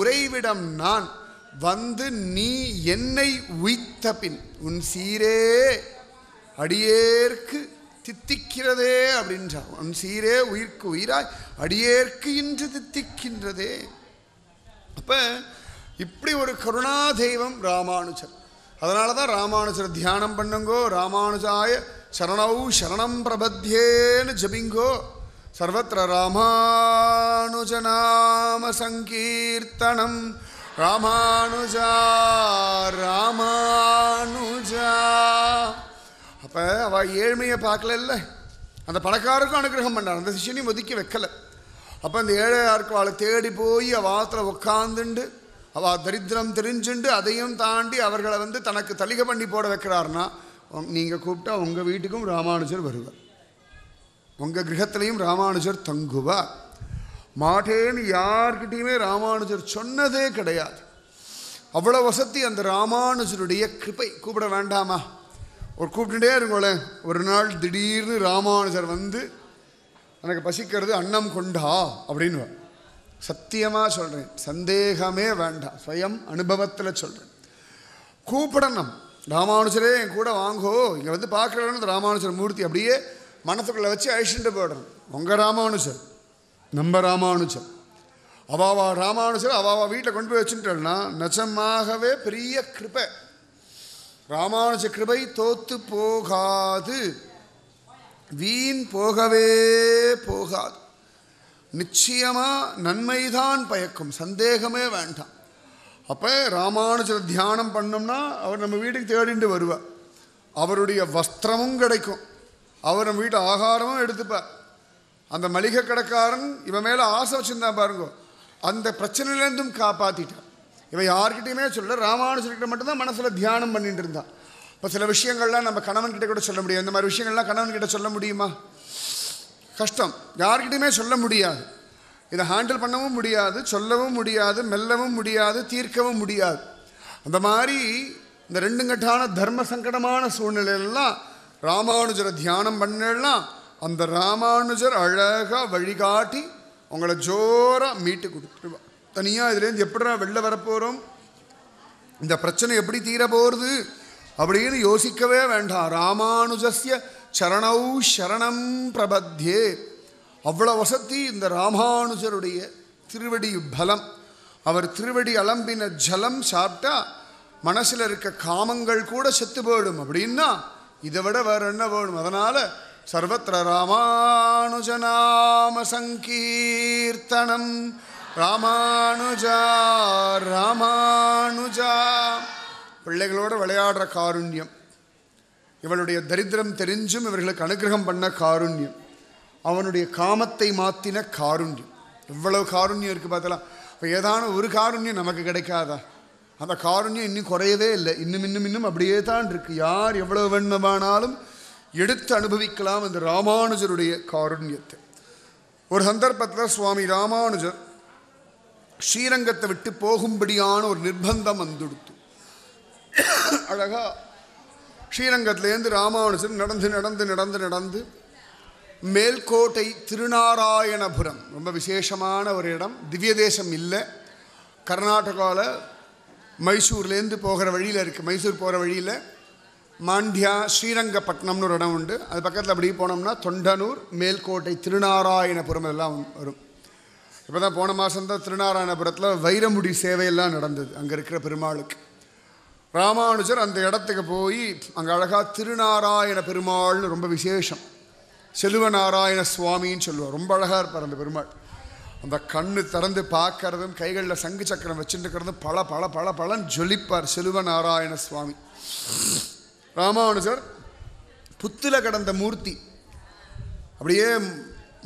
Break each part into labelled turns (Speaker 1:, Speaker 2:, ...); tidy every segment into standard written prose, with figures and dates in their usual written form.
Speaker 1: உறைவிடம் நான் வந்து நீ என்னை உய்த்த பின் உன் சீரே அடியேற்கு தித்திக்கிறதே அப்படின்றான். உன் சீரே உயிர்க்கு உயிராய் அடியேற்கு இன்று தித்திக்கின்றதே. அப்ப இப்படி ஒரு கருணா தெய்வம் ராமானுஜர். அதனால தான் ராமானுஜர் தியானம் பண்ணுங்கோ, ராமானுஜாய சரணௌ சரணம் பிரபத்யேன்னு ஜபிங்கோ. சர்வத்திர ராமானுஜநாம சங்கீர்த்தனம் ராமானுஜா ராமானுஜா. அப்போ அவள் ஏழ்மையை பார்க்கல, அந்த பணக்காருக்கும் அனுகிரகம் பண்ணார், அந்த சிஷ்யனையும் ஒதுக்கி வைக்கலை. அப்போ அந்த ஏழையாருக்கு அவளை தேடி போய் அவாத்தில் உட்காந்துண்டு அவள் தரித்திரம் தெரிஞ்சுண்டு அதையும் தாண்டி அவர்களை தனக்கு தலிகை பண்ணி போட வைக்கிறார்னா, நீங்கள் கூப்பிட்டா உங்கள் வீட்டுக்கும் ராமானுஜர் வருவார், உங்கள் கிரகத்திலையும் ராமானுஜர் தங்குவார். மாட்டேன்னு யார்கிட்டையுமே ராமானுஜர் சொன்னதே கிடையாது. அவ்வளோ வசதி அந்த ராமானுஜருடைய கிருபை. கூப்பிட வேண்டாமா? ஒரு கூப்பிட்டுட்டே இருங்களேன். ஒரு நாள் திடீர்னு ராமானுஜர் எனக்கு பசிக்கிறது அன்னம் கொண்டா அப்படின்னு. சத்தியமாக சொல்கிறேன், சந்தேகமே வேண்டாம், ஸ்வயம் அனுபவத்தில் சொல்கிறேன். கூப்பிடணும், ராமானுஜரே என் கூட வாங்கோ, இங்கே பார்க்குறேன்னு ராமானுஜர் மூர்த்தி அப்படியே மனசுக்குள்ளே வச்சு அழிச்சுட்டு போயிடணும். உங்கள் ராமானுஜர், நம்ம ராமானுஜர், அவாவா ராமானுஜர் அவாவா வீட்டில் கொண்டு போய் வச்சுட்டோம்னா நிஜமாகவே பெரிய கிருபை. ராமானுஜ கிருபை தோத்து போகாது, வீண் போகவே போகாது. நிச்சயமாக நன்மைதான் பயக்கும், சந்தேகமே வேண்டாம். அப்போ ராமானுஜர் தியானம் பண்ணோம்னா அவர் நம்ம வீட்டுக்கு தேடிட்டு வருவார். அவருடைய வஸ்திரமும் கிடைக்கும், அவர் நம்ம வீட்டு ஆகாரமும் எடுத்துப்பார். அந்த மளிகை கடைக்காரன் இவன் மேலே ஆசை வச்சுருந்தான் பாருங்க, அந்த பிரச்சனையிலேருந்தும் காப்பாற்றிட்டான். இவன் யார்கிட்டையுமே சொல்ல, ராமானுஜர்கிட்ட மட்டும்தான் மனசில் தியானம் பண்ணிட்டு இருந்தான். இப்போ சில விஷயங்கள்லாம் நம்ம கணவன்கிட்ட கூட சொல்ல முடியாது. இந்த மாதிரி விஷயங்கள்லாம் கணவன்கிட்ட சொல்ல முடியுமா? கஷ்டம், யார்கிட்டையுமே சொல்ல முடியாது. இதை ஹேண்டில் பண்ணவும் முடியாது, சொல்லவும் முடியாது, மெல்லவும் முடியாது, தீர்க்கவும் முடியாது. அந்த மாதிரி இந்த ரெண்டுங்கட்டான தர்ம சங்கடமான சூழ்நிலையிலலாம் ராமானுஜரை தியானம் பண்ணலாம். அந்த ராமானுஜர் அழகாக வழிகாட்டி உங்களை ஜோராக மீட்டு கொடுத்துருவா. தனியாக இதுலேருந்து எப்படிடா வெளில வரப்போகிறோம், இந்த பிரச்சனை எப்படி தீர போகிறது அப்படின்னு யோசிக்கவே வேண்டாம். ராமானுஜஸ்ய சரணௌ சரணம் பிரபத்யே. அவ்வளோ வசதி இந்த ராமானுஜருடைய திருவடி பலம். அவர் திருவடி அலம்பின ஜலம் சாப்பிட்டா மனசில் இருக்க காமங்கள் கூட செத்து போயிடும். அப்படின்னா இதை விட வேறு என்ன வேணும்? அதனால் சர்வத்திர ராமானுஜநாம சங்கீர்த்தனம் ராமானுஜா ராமானுஜா. பிள்ளைகளோடு விளையாடுற காருண்யம், இவளுடைய தரித்திரம் தெரிஞ்சும் இவர்களுக்கு அனுகிரகம் பண்ண காருண்யம், அவனுடைய காமத்தை மாற்றின காருண்யம். எவ்வளவு காருண்யம் இருக்குது பார்த்தலாம். இப்போ ஏதான ஒரு காருண்யம் நமக்கு கிடைக்காதா? அந்த காருண்யம் இன்னும் குறையவே இல்லை, இன்னும் இன்னும் இன்னும் அப்படியே தான் இருக்குது. யார் எவ்வளவு வேண்டுமானாலும் எடுத்து அனுபவிக்கலாம் இந்த ராமானுஜருடைய காருண்யத்தை. ஒரு சந்தர்ப்பத்தில் சுவாமி ராமானுஜர் ஸ்ரீரங்கத்தை விட்டு போகும்படியான ஒரு நிர்பந்தம் வந்துடுத்து. அழகா ஸ்ரீரங்கத்திலேருந்து ராமானுஜர் நடந்து நடந்து நடந்து நடந்து மேல்கோட்டை திருநாராயணபுரம், ரொம்ப விசேஷமான ஒரு இடம், திவ்ய தேசம் இல்லை, கர்நாடகாவில் மைசூர்லேருந்து போகிற வழியில் இருக்குது. மைசூர் போகிற வழியில் மாண்டியா ஸ்ரீரங்கப்பட்டினம்னு ஒரு இடம் உண்டு. அது பக்கத்தில் அப்படி போனோம்னா தொண்டனூர், மேல்கோட்டை, திருநாராயணபுரம் எல்லாம் வரும். இப்போ தான் போன மாதம்தான் திருநாராயணபுரத்தில் வைரமுடி சேவையெல்லாம் நடந்தது அங்கே இருக்கிற பெருமாளுக்கு. ராமானுஜர் அந்த இடத்துக்கு போய் அங்கே அழகாக திருநாராயண பெருமாள்னு ரொம்ப விசேஷம், செல்வநாராயண சுவாமின்னு சொல்லுவார். ரொம்ப அழகாக இருப்பார் அந்த பெருமாள். அந்த கண்ணு திறந்து பார்க்கறதும் கைகளில் சங்கு சக்கரம் வச்சுருக்கிறதும் பல பல பல பலன்னு ஜொலிப்பார் செல்வநாராயண சுவாமி. ராமானுஜர் புத்தில் கடந்த மூர்த்தி. அப்படியே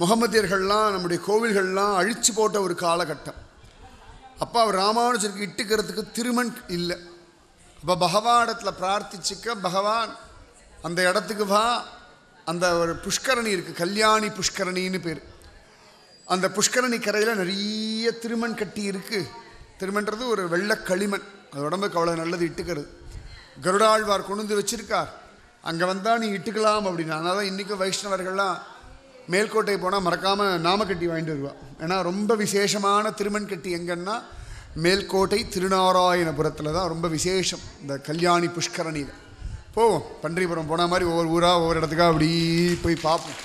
Speaker 1: முகமதியர்கள்லாம் நம்முடைய கோவில்கள்லாம் அழிச்சு போட்ட ஒரு காலகட்டம். அப்போ அவர் ராமானுஜருக்கு இட்டுக்கிறதுக்கு திருமண் இல்லை. அப்போ பகவானிடத்தில் பிரார்த்திச்சுக்க, பகவான் அந்த இடத்துக்கு வா, அந்த ஒரு புஷ்கரணி இருக்குது, கல்யாணி புஷ்கரணின்னு பேர். அந்த புஷ்கரணி கரையில் நிறைய திருமண் கட்டி இருக்குது. திருமன்றது ஒரு வெள்ளை களிமண், அது உடம்புக்கு அவ்வளோ நல்லது இட்டுக்கிறது. கருடாழ்வார் கொண்டு வந்து வச்சிருக்கார், அங்கே வந்தால் நீ இட்டுக்கலாம் அப்படின்னு. அதனால தான் இன்றைக்கும் வைஷ்ணவர்கள்லாம் மேல்கோட்டை போனால் மறக்காமல் நாமக்கட்டி வாங்கிட்டு வருவா. ஏன்னா ரொம்ப விசேஷமான திருமண் கட்டி எங்கன்னா மேல்கோட்டை திருநாராயணபுரத்தில் தான் ரொம்ப விசேஷம். இந்த கல்யாணி புஷ்கரணியில் போவோம். பன்றிபுரம் போன மாதிரி ஒவ்வொரு ஊராக ஒவ்வொரு இடத்துக்காக அப்படி போய் பார்ப்போம்.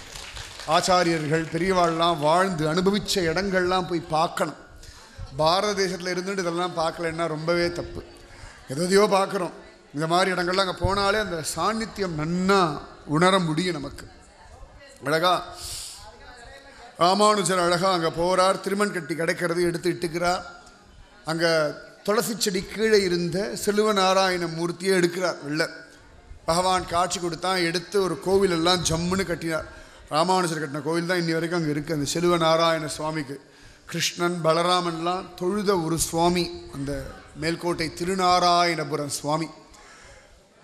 Speaker 1: ஆச்சாரியர்கள் பெரியவாள்லாம் வாழ்ந்து அனுபவித்த இடங்கள்லாம் போய் பார்க்கணும். பாரத தேசத்தில் இருந்துட்டு இதெல்லாம் பார்க்கலன்னா ரொம்பவே தப்பு. எதையோ பார்க்குறோம். இந்த மாதிரி இடங்கள்லாம் அங்கே போனாலே அந்த சாநித்தியம் நன்னா உணர முடியும் நமக்கு. அழகா ராமானுஜர் அழகாக அங்கே போகிறார். திருமண் கட்டி கிடைக்கிறது எடுத்து இட்டுக்கிறார். அங்கே துளசி செடி கீழே இருந்த செல்வநாராயண மூர்த்தியை எடுக்கிறார். வெளில பகவான் காட்சி கொடுத்தான். எடுத்து ஒரு கோவில் எல்லாம் ஜம்முன்னு கட்டினார். ராமானுஜர் கட்டின கோவில் தான் இன்னி வரைக்கும் அங்கே இருக்குது. அந்த செல்வநாராயண சுவாமிக்கு கிருஷ்ணன் பலராமன்லாம் தொழுத ஒரு சுவாமி அந்த மேல்கோட்டை திருநாராயணபுரம் சுவாமி.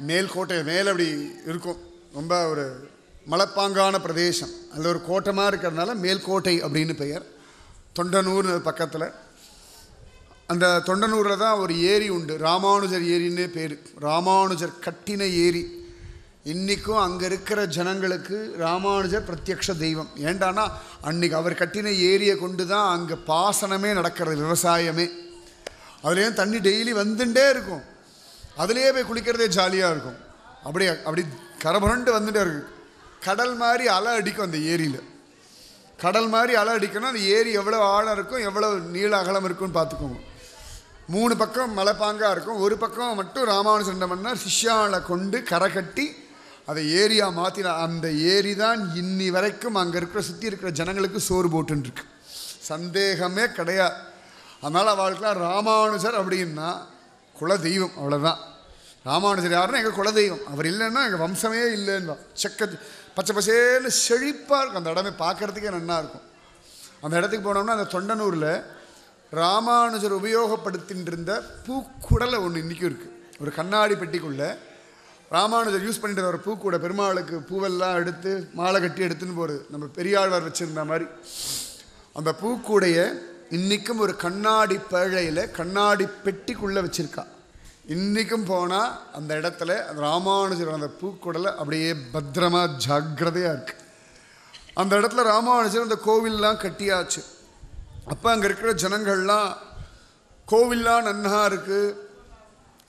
Speaker 1: மேல்கோட்டை மேலே அப்படி இருக்கும். ரொம்ப ஒரு மலைப்பாங்கான பிரதேசம். அதில் ஒரு கோட்டமாக இருக்கிறதுனால மேல்கோட்டை அப்படின்னு பெயர். தொண்டனூர் பக்கத்தில். அந்த தொண்டனூரில் தான் ஒரு ஏரி உண்டு. ராமானுஜர் ஏரின்னே பேர். ராமானுஜர் கட்டின ஏரி. இன்றைக்கும் அங்கே இருக்கிற ஜனங்களுக்கு ராமானுஜர் பிரத்யக்ஷ தெய்வம். ஏண்டானா அன்றைக்கி அவர் கட்டின ஏரியை கொண்டு தான் அங்கே பாசனமே நடக்கிறது, விவசாயமே. அதுலேயும் தண்ணி டெய்லி வந்துட்டே இருக்கும். அதுலேயே போய் குளிக்கிறதே ஜாலியாக இருக்கும். அப்படி கரபுரண்டு வந்துட்டே இருக்கு. கடல் மாதிரி அலை அடிக்கும் அந்த ஏரியில். கடல் மாதிரி அலை அடிக்கணும். அந்த ஏரி எவ்வளோ ஆழம் இருக்கும், எவ்வளோ நீள அகலம் இருக்குன்னு பார்த்துக்கோங்க. 3 பக்கம் மலைப்பாங்காக இருக்கும். ஒரு பக்கம் மட்டும் ராமானுஜர் என்ன பண்ணார், சிஷ்யாவை கொண்டு கரை கட்டி அதை ஏரியா மாற்றினா. அந்த ஏரி தான் இன்னி வரைக்கும் அங்கே இருக்கிற சுற்றி இருக்கிற ஜனங்களுக்கு சோறு போட்டுருக்கு. சந்தேகமே கிடையாது. அதனால் அவளுக்கெல்லாம் ராமானுஜர் அப்படின்னா குலதெய்வம். அவ்வளோதான். ராமானுஜர் யாருன்னா எங்கள் குலதெய்வம். அவர் இல்லைன்னா எங்கள் வம்சமே இல்லைன்னா. பச்சை பசேன்னு செழிப்பாக இருக்கும். அந்த இடமே பார்க்குறதுக்கே நல்லா இருக்கும். அந்த இடத்துக்கு போனோம்னா அந்த தொண்டனூரில் ராமானுஜர் உபயோகப்படுத்தின்றிருந்த பூக்குடலை ஒன்று இன்றைக்கும் இருக்குது. ஒரு கண்ணாடி பெட்டிக்குள்ளே ராமானுஜர் யூஸ் பண்ணிட்டு வர பூக்கூடை. பெருமாளுக்கு பூவெல்லாம் எடுத்து மாலை கட்டி எடுத்துன்னு போகிறது. நம்ம பெரியாழ்வார் வச்சுருந்த மாதிரி அந்த பூக்கூடையை இன்றைக்கும் ஒரு கண்ணாடி பேழையில் கண்ணாடி பெட்டிக்குள்ளே வச்சுருக்கா. இன்றைக்கும் போனால் அந்த இடத்துல அந்த ராமானுஜர் அந்த பூக்குடலை அப்படியே பத்திரமாக ஜாக்கிரதையாக இருக்குது. அந்த இடத்துல ராமானுஜர் அந்த கோவில்லாம் கட்டியாச்சு. அப்போ அங்கே இருக்கிற ஜனங்கள்லாம் கோவில்லாம் நன்னா இருக்குது,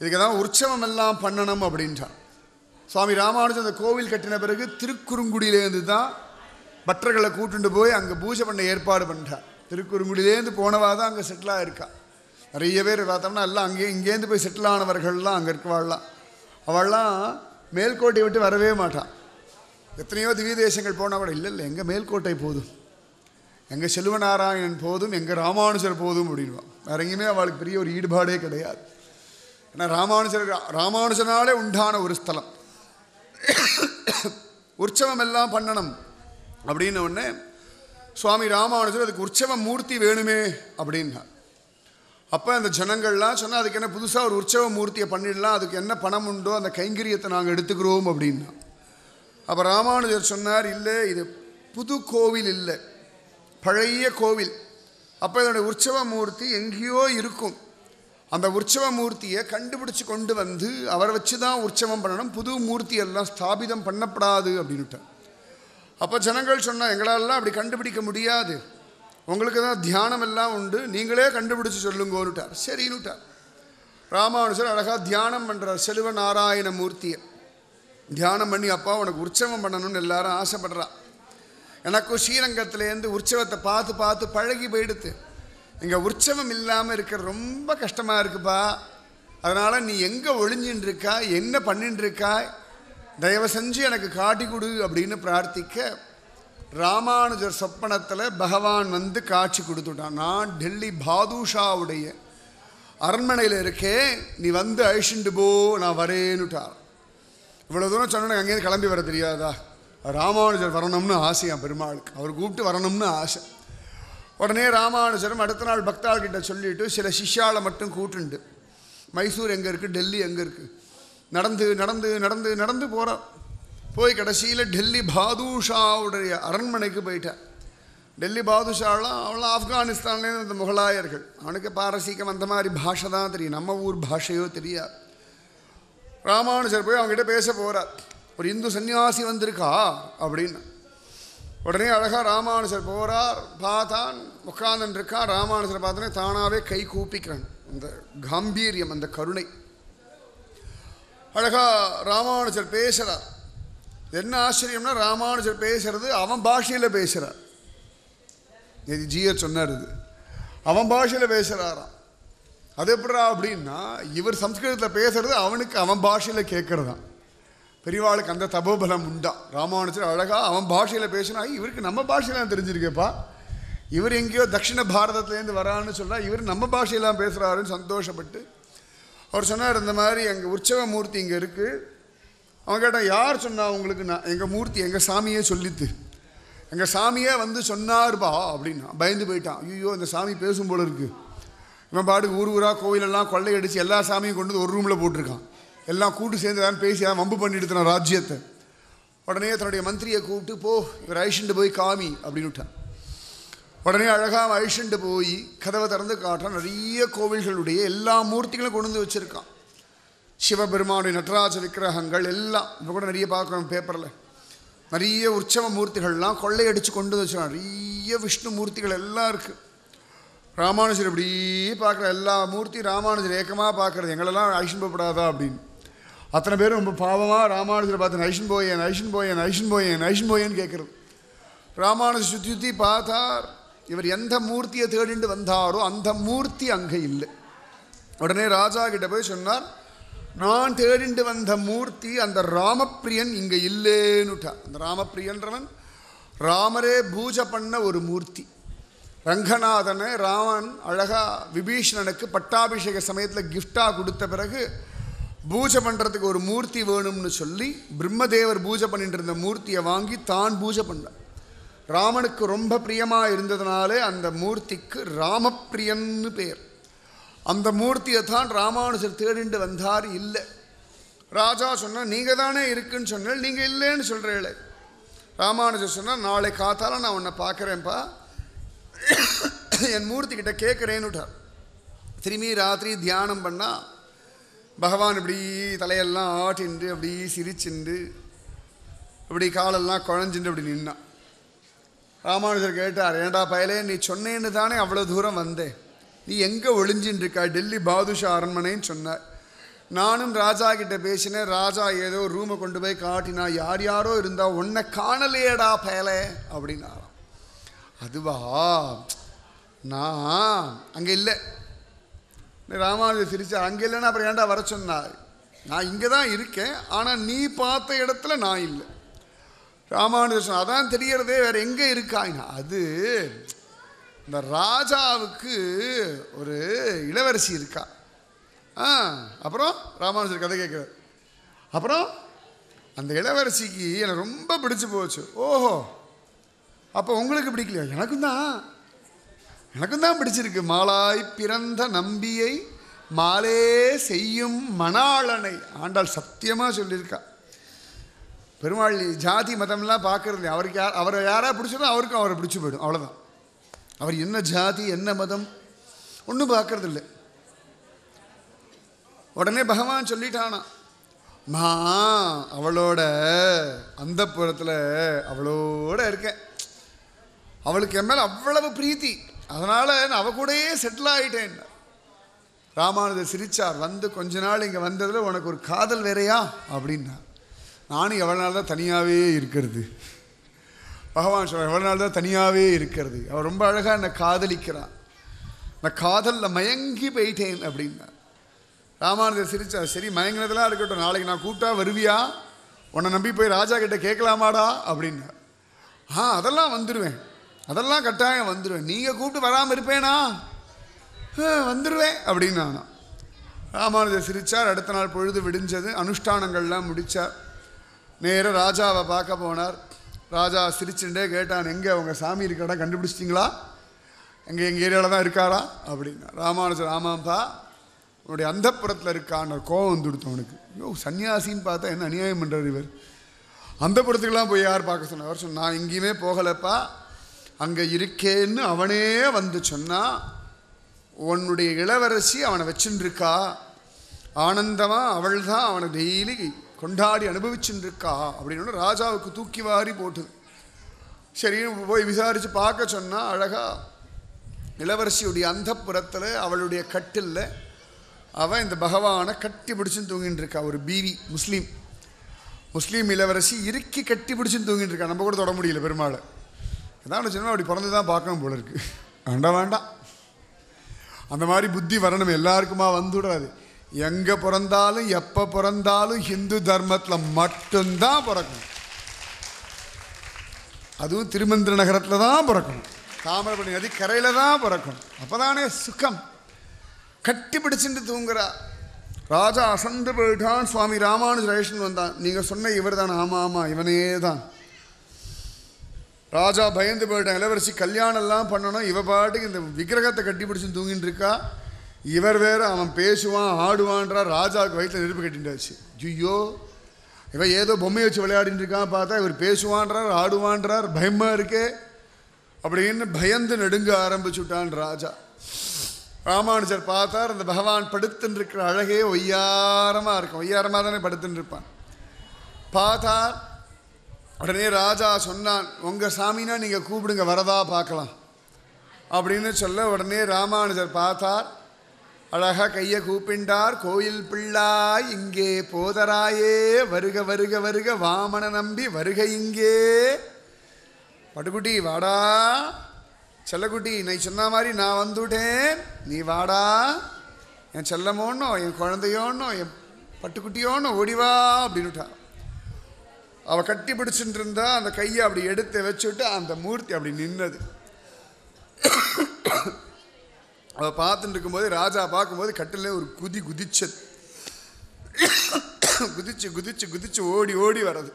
Speaker 1: இதுக்கு தான் உற்சவம் எல்லாம் பண்ணணும் அப்படின்றான். சுவாமி ராமானுஜர் அந்த கோவில் கட்டின பிறகு திருக்குறுங்குடியிலேருந்து தான் பக்தர்களை கூட்டுண்டு போய் அங்கே பூஜை பண்ண ஏற்பாடு பண்ணுறார். திருக்குறுங்குடியிலேருந்து போனவா தான் அங்கே செட்டிலாக இருக்கா. நிறைய பேர் பார்த்தோம்னா எல்லாம் இங்கேருந்து போய் செட்டில் ஆனவர்கள்லாம் அங்கே இருக்கவாள்லாம். அவள்லாம் மேல்கோட்டை விட்டு வரவே மாட்டான். எத்தனையோ திவ்ய தேசங்கள் போனால் கூட இல்லை எங்கள் மேல்கோட்டை போதும், எங்கள் செல்வநாராயணன் போதும், எங்கள் ராமானுஜர் போதும் அப்படின்வான். வேற எங்கேயுமே அவளுக்கு பெரிய ஒரு ஈடுபாடே கிடையாது. ஏன்னா ராமானுஜனாலே உண்டான ஒரு ஸ்தலம். உற்சவம் எல்லாம் பண்ணணும் அப்படின்னு உடனே சுவாமி ராமானுஜர் அதுக்கு உற்சவ மூர்த்தி வேணுமே அப்படின்னா. அப்போ அந்த ஜனங்கள்லாம் சொன்னால் அதுக்கு என்ன புதுசாக ஒரு உற்சவ மூர்த்தியை பண்ணிடலாம், அதுக்கு என்ன பணம் உண்டோ அந்த கைங்கரியத்தை நாங்கள் எடுத்துக்கிறோம் அப்படின்னா. அப்போ ராமானுஜர் சொன்னார், இல்லை இது புது கோவில் இல்லை, பழைய கோவில். அப்போ இதனுடைய உற்சவ மூர்த்தி எங்கேயோ இருக்கும். அந்த உற்சவ மூர்த்தியை கண்டுபிடிச்சி கொண்டு வந்து அவரை வச்சு தான் உற்சவம் பண்ணணும், புது மூர்த்தியெல்லாம் ஸ்தாபிதம் பண்ணப்படாது அப்படின்னுட்டார். அப்போ ஜனங்கள் சொன்னால் எங்களாலெல்லாம் அப்படி கண்டுபிடிக்க முடியாது, உங்களுக்கு தான் தியானம் எல்லாம் உண்டு, நீங்களே கண்டுபிடிச்சி சொல்லுங்கோன்னுட்டார். சரின்னுட்டார். ராமானுஜர் அழகாக தியானம் பண்ணுறார். செல்வநாராயண மூர்த்தியை தியானம் பண்ணி, அப்பா உனக்கு உற்சவம் பண்ணணும்னு எல்லாரும் ஆசைப்படுறா. எனக்கும் ஸ்ரீரங்கத்திலேருந்து உற்சவத்தை பார்த்து பார்த்து பழகி போயிடுத்து. இங்கே உற்சவம் இல்லாமல் இருக்கிற ரொம்ப கஷ்டமாக இருக்குப்பா. அதனால் நீ எங்கே ஒளிஞ்சின்னு இருக்கா, என்ன பண்ணின்னு இருக்கா, தயவு செஞ்சு எனக்கு காட்டி கொடு அப்படின்னு பிரார்த்திக்க ராமானுஜர் சொப்பனத்தில் பகவான் வந்து காட்சி கொடுத்துட்டான். நான் டெல்லி பாதுஷாவுடைய அரண்மனையில் இருக்கேன், நீ வந்து அழிச்சுண்டு போ, நான் வரேன்னுட்டார். இவ்வளோ தூரம் சொன்னேன், அங்கேருந்து கிளம்பி வர தெரியாதா? ராமானுஜர் வரணும்னு ஆசையாம் பெருமாளுக்கு, அவர் கூப்பிட்டு வரணும்னு ஆசை. உடனே ராமானுஜரும் அடுத்த நாள் பக்தாள்கிட்ட சொல்லிவிட்டு சில சிஷ்யாவை மட்டும் கூட்டுண்டு மைசூர் எங்கே இருக்குது, டெல்லி எங்கே இருக்குது, நடந்து நடந்து நடந்து நடந்து போகிறார். போய் கடைசியில் டெல்லி பாதுஷாவுடைய அரண்மனைக்கு போயிட்டார். டெல்லி பாதுஷாலாம் அவளாம் ஆப்கானிஸ்தான்லேருந்து அந்த முகலாயர்கள், அவனுக்கு பாரசீகம் அந்த மாதிரி பாஷை தான் தெரியும், நம்ம ஊர் பாஷையோ தெரியாது. ராமானுஜர் போய் அவங்ககிட்ட பேச போகிறார். ஒரு இந்து சன்னியாசி வந்திருக்கா அப்படின்னு. உடனே அழகாக ராமானுஜர் போகிறார். பார்த்தான், உட்கார்ந்துட்டு இருக்கான். ராமானுஜரை பார்த்தோன்னே தானாகவே கை கூப்பிக்கிறான். அந்த காம்பீரியம், அந்த கருணை. அழகாக ராமானுஜர் பேசுகிறார். என்ன ஆச்சரியம்னா ராமானுஜர் பேசுறது அவன் பாஷையில் பேசுகிறார். இது ஜியர் சொன்னார், இது அவன் பாஷையில் பேசுகிறாராம். அது எப்படா அப்படின்னா இவர் சம்ஸ்கிருதத்தில் பேசுறது அவனுக்கு அவன் பாஷையில் கேட்குறதான். பெரியவாளுக்கு அந்த தபோபலம் உண்டா. ராமானுஜர் அழகாக அவன் பாஷையில் பேசினா இவருக்கு நம்ம பாஷையெல்லாம் தெரிஞ்சிருக்கேப்பா, இவர் எங்கேயோ தட்சிண பாரதத்துலேருந்து வரான்னு சொன்னால் இவர் நம்ம பாஷையெல்லாம் பேசுகிறாருன்னு சந்தோஷப்பட்டு அவர் சொன்னார், இந்த மாதிரி எங்கள் உற்சவ மூர்த்தி இங்கே இருக்குது. அவன் கேட்டால், யார் சொன்னா உங்களுக்கு? நான் எங்கள் மூர்த்தி எங்கள் சாமியே சொல்லித்து, எங்கள் சாமியே வந்து சொன்னார்பா அப்படின்னா. பயந்து போயிட்டான். ஐயோ இந்த சாமி பேசும் போல இருக்குது. இவன் பாட்டுக்கு ஊர் ஊராக கோவிலெல்லாம் கொள்ளையடிச்சு எல்லா சாமியும் கொண்டு வந்து ஒரு ரூமில் போட்டிருக்கான். எல்லாம் கூட்டு சேர்ந்து தான் பேசி வம்பு பண்ணிட்டு ராஜ்யத்தை. உடனே தன்னுடைய மந்திரியை கூப்பிட்டு, போ இவர் ஐஷண்டு போய் காமி அப்படின்னு விட்டான். உடனே அழகாக ஐஷண்டு போய் கதவை திறந்து காட்டான். நிறைய கோவில்களுடைய எல்லா மூர்த்திகளும் கொண்டு வந்து வச்சுருக்கான். சிவபெருமானுடைய நடராஜ விக்கிரகங்கள் எல்லாம் இப்போ கூட நிறைய பார்க்குறோம் பேப்பரில். நிறைய உற்சவ மூர்த்திகள்லாம் கொள்ளையடித்து கொண்டு வச்சுருக்கான். நிறைய விஷ்ணு மூர்த்திகள் எல்லாம் இருக்குது. ராமானுஜர் இப்படி பார்க்குற எல்லா மூர்த்தியும் ராமானுஜர் ஏக்கமாக பார்க்குறது. எங்களெல்லாம் ஐஷன் போகப்படாதா அப்படின்னு. அத்தனை பேரும் ரொம்ப பாவமாக ராமானுஜரை பார்த்து ஐஷன் போயேன் ஐஷன் போயேன் ஐஷன் போயேன் ஐஷன் போயேன்னு கேட்குறது. ராமானுஜர் சுற்றி சுற்றி பார்த்தார். இவர் எந்த மூர்த்தியை தேடிண்டு வந்தாரோ அந்த மூர்த்தி அங்கே இல்லை. உடனே ராஜா கிட்ட போய் சொன்னார், நான் தேடிண்டு வந்த மூர்த்தி அந்த ராமப்பிரியன் இங்கே இல்லேன்னுட்டா. அந்த ராமப்பிரியன்றவன் ராமரே பூஜை பண்ண ஒரு மூர்த்தி. ரங்கநாதனை ராமன் அழகாக விபீஷணனுக்கு பட்டாபிஷேக சமயத்தில் கிஃப்டாக கொடுத்த பிறகு பூஜை பண்ணுறதுக்கு ஒரு மூர்த்தி வேணும்னு சொல்லி பிரம்மதேவர் பூஜை பண்ணிட்டு இருந்த மூர்த்தியை வாங்கி தான் பூஜை பண்ணார். ராமனுக்கு ரொம்ப பிரியமாக இருந்ததுனாலே அந்த மூர்த்திக்கு ராமப்பிரியன்னு பேர். அந்த மூர்த்தியை தான் ராமானுஜர் தேடிண்டு வந்தார். இல்லை. ராஜா சொன்னால், நீங்கள் தானே இருக்குன்னு சொன்னேன், நீங்கள் இல்லைன்னு சொல்கிறீங்களே. ராமானுஜர் சொன்னால், நாளை காத்தால நான் உன்னை பார்க்குறேன்ப்பா, என் மூர்த்திக்கிட்ட கேட்குறேன்னுட்டார். திரும்பி ராத்திரி தியானம் பண்ணால் பகவான் இப்படி தலையெல்லாம் ஆட்டிண்டு அப்படி சிரிச்சுண்டு இப்படி காலெல்லாம் குழஞ்சிண்டு அப்படி நின்னான். ராமானுஜர் கேட்டார், ஏண்டா பயலே, நீ சொன்னேன்னு தானே அவ்வளோ தூரம் வந்தேன், நீ எங்கே ஒளிஞ்சின்னு இருக்கா? டெல்லி பாதுஷா அரண்மனைன்னு சொன்னார். நானும் ராஜா கிட்ட பேசினேன். ராஜா ஏதோ ரூமை கொண்டு போய் காட்டினா, யார் யாரோ இருந்தா உன்னை காணலையேடா பயலே அப்படின்னாராம். அதுவா, நான் அங்கே இல்லை. ராமானுஜர் சிரிச்சார். அங்கே இல்லைன்னா அப்புறம் ஏன்டா வர சொன்னார்? நான் இங்கே தான் இருக்கேன், ஆனால் நீ பார்த்த இடத்துல நான் இல்லை. ராமானுஜர் சொன்ன, அதான் தெரியறதே, வேற எங்கே இருக்காங்க? அது இந்த ராஜாவுக்கு ஒரு இளவரசி இருக்கா. அப்புறம் ராமானுஜர் கதை கேட்குறார். அப்புறம் அந்த இளவரசிக்கு எனக்கு ரொம்ப பிடிச்சி போச்சு. ஓஹோ, அப்போ உங்களுக்கு பிடிக்கலையா? எனக்கும் தான் பிடிச்சிருக்கு. மாலாய் பிறந்த நம்பியை மாலே செய்யும் மணாளனை. ஆண்டாள் சத்தியமாக சொல்லியிருக்கா. பெருமாள் ஜாதி மதம்லாம் பார்க்கறது. அவருக்கு அவரை யாராக பிடிச்சதோ அவருக்கும் அவரை பிடிச்சி போயிடும், அவ்வளோதான். அவர் என்ன ஜாதி என்ன மதம் ஒன்றும் பார்க்கறது இல்லை. உடனே பகவான் சொல்லிட்டானா, அவளோட அந்த புறத்தில் அவளோட இருக்கேன், அவளுக்கு என் மேலே அவ்வளவு பிரீத்தி, அதனால் நான் அவ கூடயே செட்டில் ஆகிட்டேன். ராமானுஜர் சிரிச்சார். வந்து கொஞ்ச நாள் இங்கே வந்ததில் உனக்கு ஒரு காதல் வேறையா அப்படின்னா. நானும் எவ்வளோ நாள் தான் தனியாகவே இருக்கிறது. பகவான் சொல்ல, எவ்வளோ நாள் தான் தனியாகவே இருக்கிறது. அவள் ரொம்ப அழகாக என்னை காதலிக்கிறான், நான் காதலில் மயங்கி போயிட்டேன் அப்படின்னா. ராமானுஜர் சிரிச்சா, சரி மயங்கினதெல்லாம் இருக்கட்டும், நாளைக்கு நான் கூப்பிட்டா வருவியா? உன்னை நம்பி போய் ராஜா கிட்ட கேட்கலாமாடா அப்படின்னா. அதெல்லாம் வந்துடுவேன், அதெல்லாம் கட்டாயம் வந்துடுவேன், நீங்கள் கூப்பிட்டு வராமல் இருப்பேனா? வந்துடுவேன் அப்படின்னா. ராமானுஜர் சிரித்தார். அடுத்த நாள் பொழுது விடிஞ்சது. அனுஷ்டானங்கள்லாம் முடித்தார். நேராக ராஜாவை பார்க்க போனார். ராஜா சிரிச்சுட்டே கேட்டான், எங்கே உங்கள் சாமி இருக்காடா, கண்டுபிடிச்சிட்டிங்களா? எங்கள் ஏரியாவில் தான் இருக்காரா அப்படின்னா. ராமானுஜர், ஆமாம்ப்பா, உன்னுடைய அந்தப்புறத்தில் இருக்கான்னு. கோவம் வந்துடுத்து அவனுக்கு. ஐயோ, சன்னியாசின்னு பார்த்தா என்ன அநியாயம் பண்ணுறார் இவர். அந்தப்புறத்துக்கெல்லாம் போய் யார் பார்க்க சொன்னார்? அவர் சொன்ன, நான் எங்கேயுமே போகலைப்பா, அங்கே இருக்கேன்னு அவனே வந்து சொன்னால், உன்னுடைய இளவரசி அவனை வச்சுருக்கா, ஆனந்தமாக அவள் தான் அவனை டெய்லி கொண்டாடி அனுபவிச்சுருக்கா அப்படின்னு ராஜாவுக்கு தூக்கி வாரி போட்டுது. சரின்னு போய் விசாரித்து பார்க்க சொன்னால் அழகாக இளவரசியுடைய அந்தப்புறத்தில் அவளுடைய கட்டில் அவன் இந்த பகவானை கட்டி பிடிச்சுன்னு தூங்கின்னு இருக்கா. ஒரு பீவி முஸ்லீம் இளவரசி இறுக்கி கட்டி பிடிச்சுன்னு தூங்கிட்டு இருக்கா. நம்ம கூட தொட முடியல பெருமாளை. ஏதாவது சொன்னால் அப்படி பிறந்து தான் பார்க்கணும் போல இருக்கு. வேண்டாம் அந்த மாதிரி புத்தி வரணும் எல்லாருக்குமா வந்துவிடாது. எங்கே பிறந்தாலும் எப்போ பிறந்தாலும் ஹிந்து தர்மத்தில் மட்டும்தான் பிறக்கணும். அதுவும் திருமந்திர நகரத்தில் தான் பிறக்கணும். தாமிரபரணி நதி கரையில் தான் பிறக்கணும். அப்போதானே சுகம். கட்டி பிடிச்சிட்டு தூங்குறா. ராஜா அசந்து போயிட்டான். சுவாமி ராமானுஜரேஷன் வந்தான். நீங்கள் சொன்ன இவர் தான். ஆமாம் இவனே தான். ராஜா பயந்து போயிட்டான். இளவரசி கல்யாணம்லாம் பண்ணணும். இவ பாட்டுக்கு இந்த விக்கிரகத்தை கட்டி பிடிச்சின்னு தூங்கிட்டு இருக்கா. இவர் வேற அவன் பேசுவான் ஆடுவான்றார். ராஜாவுக்கு வயிற்றில் நெருப்பு கட்டிட்டாச்சு. ஐயோ இவன் ஏதோ பொம்மையை வச்சு விளையாடிட்டு இருக்கான். பார்த்தா இவர் பேசுவான்றார் ஆடுவான்றார். பயமாக இருக்கே அப்படின்னு பயந்து நடுங்க ஆரம்பிச்சுட்டான் ராஜா. ராமானுஜர் பார்த்தார். அந்த பகவான் படுத்துன்னு இருக்கிற அழகே ஒய்யாரமாக இருக்கும். ஒய்யாரமாக தானே படுத்துன்னு இருப்பான். பார்த்தார். உடனே ராஜா சொன்னான், உங்கள் சாமினா நீங்கள் கூப்பிடுங்க வரதா பார்க்கலாம் அப்படின்னு சொல்ல உடனே ராமானுஜர் பார்த்தார். அழகாக கையை கூப்பிண்டார். கோயில் பிள்ளாய் இங்கே போதராயே வருக வருக வருக வாமன நம்பி வருக இங்கே. பட்டுக்குட்டி வாடா. செல்லக்குட்டி நீ சொன்ன மாதிரி நான் வந்துவிட்டேன். நீ வாடா. என் செல்லமோன்னோ என் குழந்தையோன்னோ என் பட்டுக்குட்டியோன்னோ ஓடிவா அப்படின்னுட்டா. அவள் கட்டி பிடிச்சுட்டு இருந்தா. அந்த கையை அப்படி எடுத்து வச்சுட்டு அந்த மூர்த்தி அப்படி நின்னது. அவள் பார்த்துட்டு இருக்கும்போது ராஜா பார்க்கும்போது கட்டிலே ஒரு குதிச்சது. குதிச்சு குதிச்சு குதிச்சு ஓடி ஓடி வர்றது.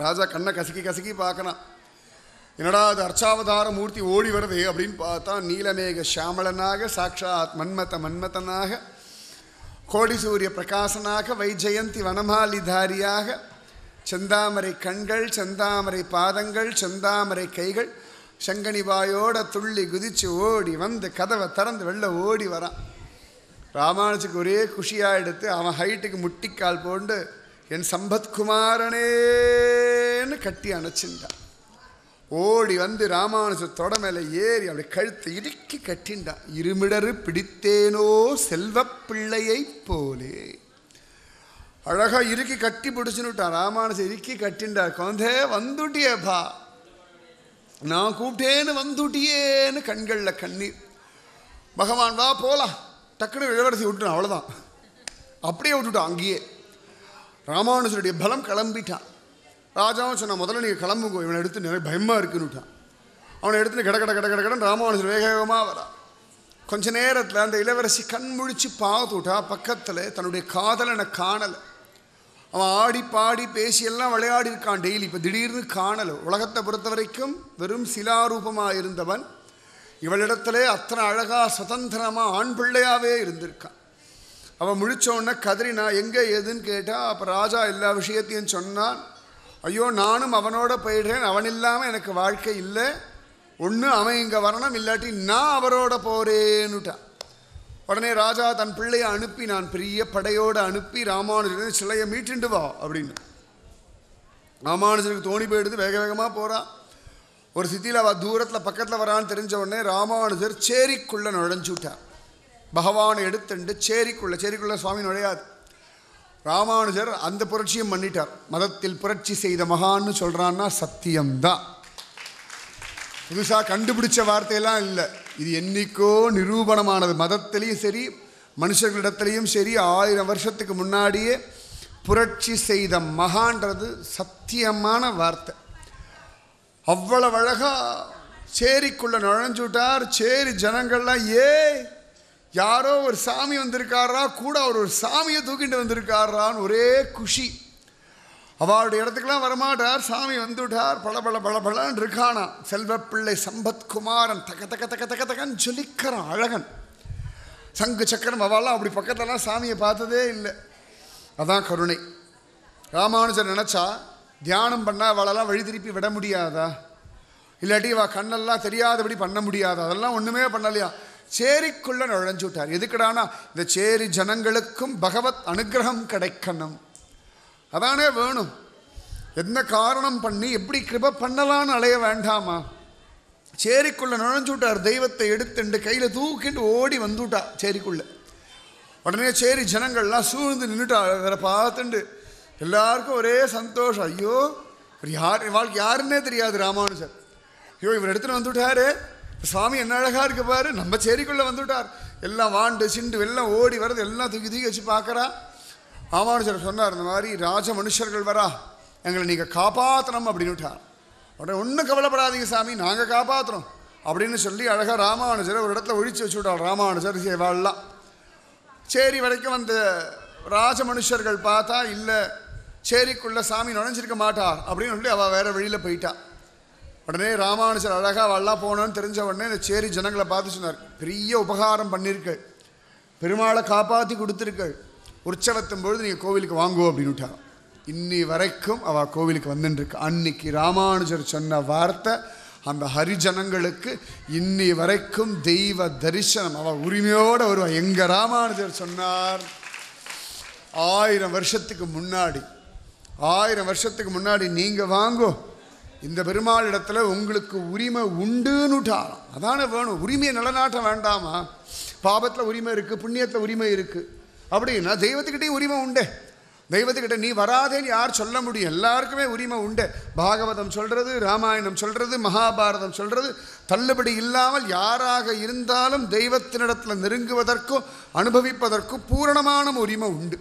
Speaker 1: ராஜா கண்ணை கசக்கி கசக்கி பார்க்கறான். என்னடா அது அர்ச்சாவதார மூர்த்தி ஓடி வருது அப்படின்னு பார்த்தா நீலமேக ஷாமளனாக சாட்சாத் மன்மதனாக கோடி சூரிய பிரகாசனாக வைஜெயந்தி வனமாலிதாரியாக செந்தாமரை கண்கள் செந்தாமரை பாதங்கள் செந்தாமரை கைகள் சங்கனிவாயோட துள்ளி குதிச்சு ஓடி வந்து கதவை திறந்து வெளில ஓடி வரான். ராமானுஜுக்கு ஒரே குஷியாக எடுத்து அவன் ஹைட்டுக்கு முட்டிக்கால் போண்டு என் சம்பத்குமாரனேன்னு கட்டி அணைச்சின்றான். ஓடி வந்து ராமானுஜர் தொட மேலே ஏறி அப்படி கழுத்தை இறுக்கி கட்டின்றான். இருமிடரு பிடித்தேனோ செல்வ பிள்ளையை போலே. அழகாக இறுக்கி கட்டி பிடிச்சுன்னுட்டான். ராமானுஜர் இறுக்கி கட்டின்றார். குழந்தே வந்துட்டியேப்பா, நான் கூப்பிட்டேன்னு வந்துட்டியேன்னு கண்களில் கண்ணீர். பகவான் வா போகலாம். டக்குன்னு இளவரசி விட்டுட்டான். அவ்வளோதான். அப்படியே விட்டுட்டான். அங்கேயே ராமானுஜருடைய பலம் கிளம்பிட்டான். ராஜாவும் சொன்னான், முதல்ல நீங்கள் கிளம்புங்க, இவனை எடுத்து நிறைய பயமாக இருக்குன்னுட்டான். அவனை எடுத்துன்னு கடன் ராமானுஜர் வேக வேகமாக வரா. கொஞ்ச நேரத்தில் அந்த இளவரசி கண் முழிச்சு பார்த்துட்டா. பக்கத்தில் தன்னுடைய காதலனை காணலை. அவன் ஆடி பாடி பேசி எல்லாம் விளையாடி இருக்கான் டெய்லி. இப்போ திடீர்னு காணலை. உலகத்தை பொறுத்த வரைக்கும் வெறும் சிலாரூபமாக இருந்தவன் இவளிடத்துல அத்தனை அழகாக சுதந்திரமாக ஆண் பிள்ளையாகவே இருந்திருக்கான். அவன் முழிச்சோடனே கதறினா எங்கே எதுன்னு கேட்டால் அப்போ ராஜா எல்லா விஷயத்தையும் சொன்னான். ஐயோ நானும் அவனோட போயிடுறேன், அவன் இல்லாமல் எனக்கு வாழ்க்கை இல்லை, ஒன்று அவன் இங்கே வரணும் இல்லாட்டி நான் அவரோட போகிறேன்னுட்டான். உடனே ராஜா தன் பிள்ளையை அனுப்பி நான் பெரிய படையோடு அனுப்பி ராமானுஜர் சிலையை மீட்டுண்டு வா அப்படின்னு. ராமானுஜருக்கு தோணி போயிடுது. வேக வேகமாக போகிறான். ஒரு சித்தியில் அவள் தூரத்தில் பக்கத்தில் வரான்னு தெரிஞ்ச உடனே ராமானுஜர் சேரிக்குள்ளே நுழைஞ்சு விட்டார். பகவானை எடுத்துண்டு சேரிக்குள்ளே சுவாமி நுழையாது. ராமானுஜர் அந்த புரட்சியும் பண்ணிட்டார். மதத்தில் புரட்சி செய்த மகான்னு சொல்கிறான்னா சத்தியம்தான். புதுசாக கண்டுபிடிச்ச வார்த்தையெல்லாம் இல்லை. இது என்னைக்கோ நிரூபணமானது. மதத்திலையும் சரி மனுஷர்களிடத்துலையும் சரி 1000 வருஷத்துக்கு முன்னாடியே புரட்சி செய்த மகான்றது சத்தியமான வார்த்தை. அவ்வளவு அழகா சேரிக்குள்ளே நுழைஞ்சு விட்டார். சேரி ஜனங்கள்லாம் யாரோ ஒரு சாமி வந்திருக்காரா, கூட அவர் ஒரு சாமியை தூக்கிட்டு வந்திருக்காரான்னு ஒரே குஷி. அவளுடைய இடத்துக்கெல்லாம் வரமாட்டார். சாமி வந்துவிட்டார். பளபளன்னு இருக்கானா. செல்வப்பிள்ளை சம்பத்குமாரன் தக்க தக்க தக்க தக்க தக்கன்னு ஜொலிக்கிறான். அழகன் சங்கு சக்கரம். அவெல்லாம் அப்படி பக்கத்துலலாம் சாமியை பார்த்ததே இல்லை. அதான் கருணை. ராமானுஜர் நினச்சா தியானம் பண்ணால் அவளெல்லாம் வழி திருப்பி விட முடியாதா? இல்லாட்டி அவள் கண்ணெல்லாம் தெரியாதபடி பண்ண முடியாதா? அதெல்லாம் ஒன்றுமே பண்ணலையா. சேரிக்குள்ளே நுழைஞ்சு விட்டார். எதுக்குடானா இந்த சேரி ஜனங்களுக்கும் பகவத் அனுகிரகம் கிடைக்கணும். அதானே வேணும். என்ன காரணம் பண்ணி எப்படி கிருப பண்ணலான்னு அலைய வேண்டாமா? சேரிக்குள்ளே நுழைஞ்சுட்டார். தெய்வத்தை எடுத்துட்டு கையில் தூக்கிட்டு ஓடி வந்துட்டா சேரிக்குள்ளே. உடனே சேரி ஜனங்கள்லாம் சூழ்ந்து நின்றுட்டா. வேற பார்த்துண்டு எல்லாருக்கும் ஒரே சந்தோஷம். ஐயோ இவர் யார், வாழ்க்கை யாருன்னே தெரியாது ராமானுஜர். ஐயோ இவர் எடுத்துகிட்டு வந்துவிட்டாரு, சுவாமி என்ன அழகாக இருக்கு பாரு, நம்ம சேரிக்குள்ளே வந்துவிட்டார். எல்லாம் வாண்டு சிண்டு எல்லாம் ஓடி வர்றது எல்லாம் தூக்கி தூக்கி வச்சு பார்க்குறா. ராமானுஜர் சொன்னார், இந்த மாதிரி ராஜ மனுஷர்கள் வரா, எங்களை நீங்கள் காப்பாற்றணும் அப்படின்னு விட்டார். உடனே ஒன்றும் கவலைப்படாதீங்க சாமி, நாங்கள் காப்பாற்றுறோம் அப்படின்னு சொல்லி அழகாக ராமானுஜரை ஒரு இடத்துல ஒழிச்சு வச்சு விட்டாள். ராமானுஜர் சேவாள்லாம் சேரி வரைக்கும் அந்த ராஜ மனுஷர்கள் பார்த்தா இல்லை, சேரிக்குள்ளே சாமி நுழைஞ்சிருக்க மாட்டார் அப்படின்னு சொல்லி அவள் வேறு வழியில் போயிட்டா. உடனே ராமானுஜர் அழகாக அவள்லாம் போனோன்னு தெரிஞ்ச உடனே இந்த சேரி ஜனங்களை பார்த்து சொன்னார், பெரிய உபகாரம் பண்ணியிருக்க, பெருமாளை காப்பாற்றி கொடுத்துருக்க, உற்சவத்தும் பொழுது நீங்கள் கோவிலுக்கு வாங்குவோம் அப்படின்னு விட்டார். இன்னி வரைக்கும் அவள் கோவிலுக்கு வந்துட்டுருக்கு. அன்னைக்கு ராமானுஜர் சொன்ன வார்த்தை அந்த ஹரிஜனங்களுக்கு இன்னி வரைக்கும் தெய்வ தரிசனம். அவள் உரிமையோடு வருவாள். எங்கள் ராமானுஜர் சொன்னார், 1000 வருஷத்துக்கு முன்னாடி 1000 வருஷத்துக்கு முன்னாடி நீங்கள் வாங்கோ, இந்த பெருமாள் இடத்துல உங்களுக்கு உரிமை உண்டுன்னுட்டாராம். அதானே வேணும், உரிமையை நிலநாட்ட வேண்டாமா? பாபத்தில் உரிமை இருக்குது, புண்ணியத்தில் உரிமை இருக்குது அப்படின்னா தெய்வத்துக்கிட்டே உரிமை உண்டு. தெய்வத்துக்கிட்ட நீ வராதேன்னு யார் சொல்ல முடியும்? எல்லாருக்குமே உரிமை உண்டு. பாகவதம் சொல்கிறது, ராமாயணம் சொல்கிறது, மகாபாரதம் சொல்கிறது, தள்ளுபடி இல்லாமல் யாராக இருந்தாலும் தெய்வத்தினிடத்தில் நெருங்குவதற்கும் அனுபவிப்பதற்கும் பூரணமான உரிமை உண்டு.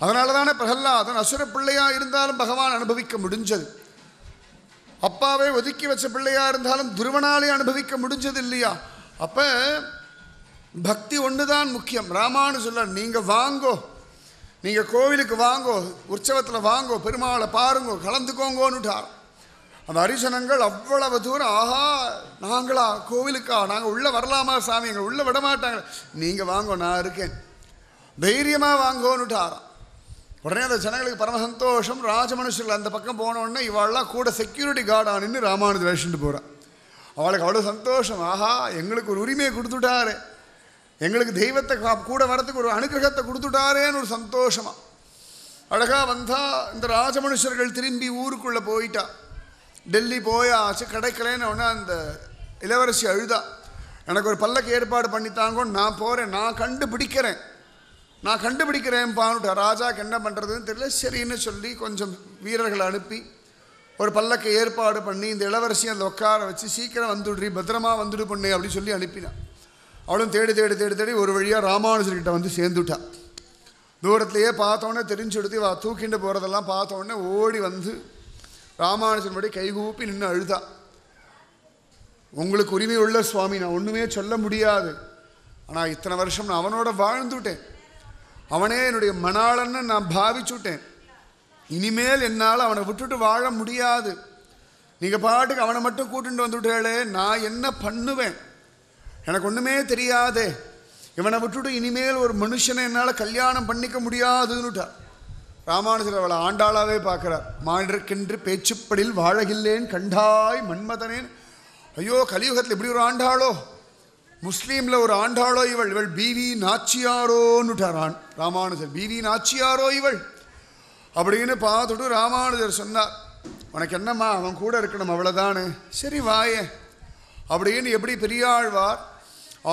Speaker 1: அதனால தானே பிரகல்லாதன் அசுர பிள்ளையாக இருந்தாலும் பகவான் அனுபவிக்க முடிஞ்சது. அப்பாவே ஒதுக்கி வச்ச பிள்ளையாக இருந்தாலும் துருவனாலே அனுபவிக்க முடிஞ்சது இல்லையா? அப்போ பக்தி ஒன்று தான் முக்கியம். ராமானு சொல்ல, நீங்கள் வாங்கோ, நீங்கள் கோவிலுக்கு வாங்கோ, உற்சவத்தில் வாங்கோ, பெருமாளை பாருங்கோ, கலந்துக்கோங்கோன்னுட்டார். அந்த ஹரிஜனங்கள் அவ்வளவு தூரம், ஆஹா நாங்களா கோவிலுக்கா, நாங்கள் உள்ளே வரலாமா சாமி, எங்களை உள்ளே விட மாட்டாங்க, நீங்கள் வாங்கோ நான் இருக்கேன், தைரியமாக வாங்கோன்னுட்டாராம். உடனே அந்த ஜனங்களுக்கு பரம சந்தோஷம். ராஜ மனுஷர்கள் அந்த பக்கம் போனோடனே இவாள்லாம் கூட செக்யூரிட்டி கார்டாக நின்று ராமானுஜர் அழைச்சிட்டு போகிறான். அவளுக்கு அவ்வளோ சந்தோஷம். ஆஹா எங்களுக்கு ஒரு உரிமையை கொடுத்துட்டாரு, எங்களுக்கு தெய்வத்தை கூட வரத்துக்கு ஒரு அனுகிரகத்தை கொடுத்துட்டாரேன்னு ஒரு சந்தோஷமா அழகாக வந்தா. இந்த ராஜ மனுஷர்கள் திரும்பி ஊருக்குள்ளே போயிட்டா. டெல்லி போயாச்சு, கிடைக்கலன்னு உடனே அந்த இளவரசி அழுதா, எனக்கு ஒரு பல்லக்கு ஏற்பாடு பண்ணித்தாங்கன்னு. நான் போகிறேன், நான் கண்டுபிடிக்கிறேன் பானுட்டா. ராஜாக்கு என்ன பண்ணுறதுன்னு தெரியல. சரின்னு சொல்லி கொஞ்சம் வீரர்களை அனுப்பி ஒரு பல்லக்கை ஏற்பாடு பண்ணி இந்த இளவரசியை அந்த உட்கார வச்சு சீக்கிரம் வந்துடுறி, பத்திரமா வந்துடு பொண்ணு அப்படின்னு சொல்லி அனுப்பினான். அவளும் தேடி தேடி தேடி தேடி ஒரு வழியாக ராமானுஜர்கிட்ட வந்து சேர்ந்துட்டா. தூரத்துலையே பார்த்தோன்னே தெரிஞ்சுடுத்து வா தூக்கிண்டு போகிறதெல்லாம் பார்த்தோன்னே ஓடி வந்து ராமானுஜன் படி கைகூப்பி நின்று அழுதா. உங்களுக்கு உரிமை உள்ள சுவாமி, நான் ஒன்றுமே சொல்ல முடியாது, ஆனால் இத்தனை வருஷம் நான் அவனோட வாழ்ந்துட்டேன், அவனே என்னுடைய மணாளன்னு நான் பாவிச்சுட்டேன், இனிமேல் என்னால் அவனை விட்டுட்டு வாழ முடியாது, நீங்கள் பாட்டுக்கு அவனை மட்டும் கூட்டிட்டு வந்துவிட்டேளே, நான் என்ன பண்ணுவேன், எனக்கு ஒன்றுமே தெரியாதே, இவனை விட்டுட்டு இனிமேல் ஒரு மனுஷனை என்னால் கல்யாணம் பண்ணிக்க முடியாதுன்னுட்டா. ராமானுஜர் அவளை ஆண்டாளாவே பார்க்குறார். மாண்டிருக்கென்று பேச்சுப்படில் வாழகில்லேன் கண்டாய் மன்மதனேன். ஐயோ கலியுகத்தில் இப்படி ஒரு ஆண்டாளோ, முஸ்லீமில் ஒரு ஆண்டாளோ இவள், இவள் பிவி நாச்சியாரோன்னுட்டார் ராமானுஜர். பிவி நாச்சியாரோ இவள் அப்படின்னு பார்த்துட்டு ராமானுஜர் சொன்னார், உனக்கு என்னம்மா அவன் கூட இருக்கணும் அவ்வளோதானே, சரி வாயே அப்படின்னு. எப்படி பெரியாழ்வார்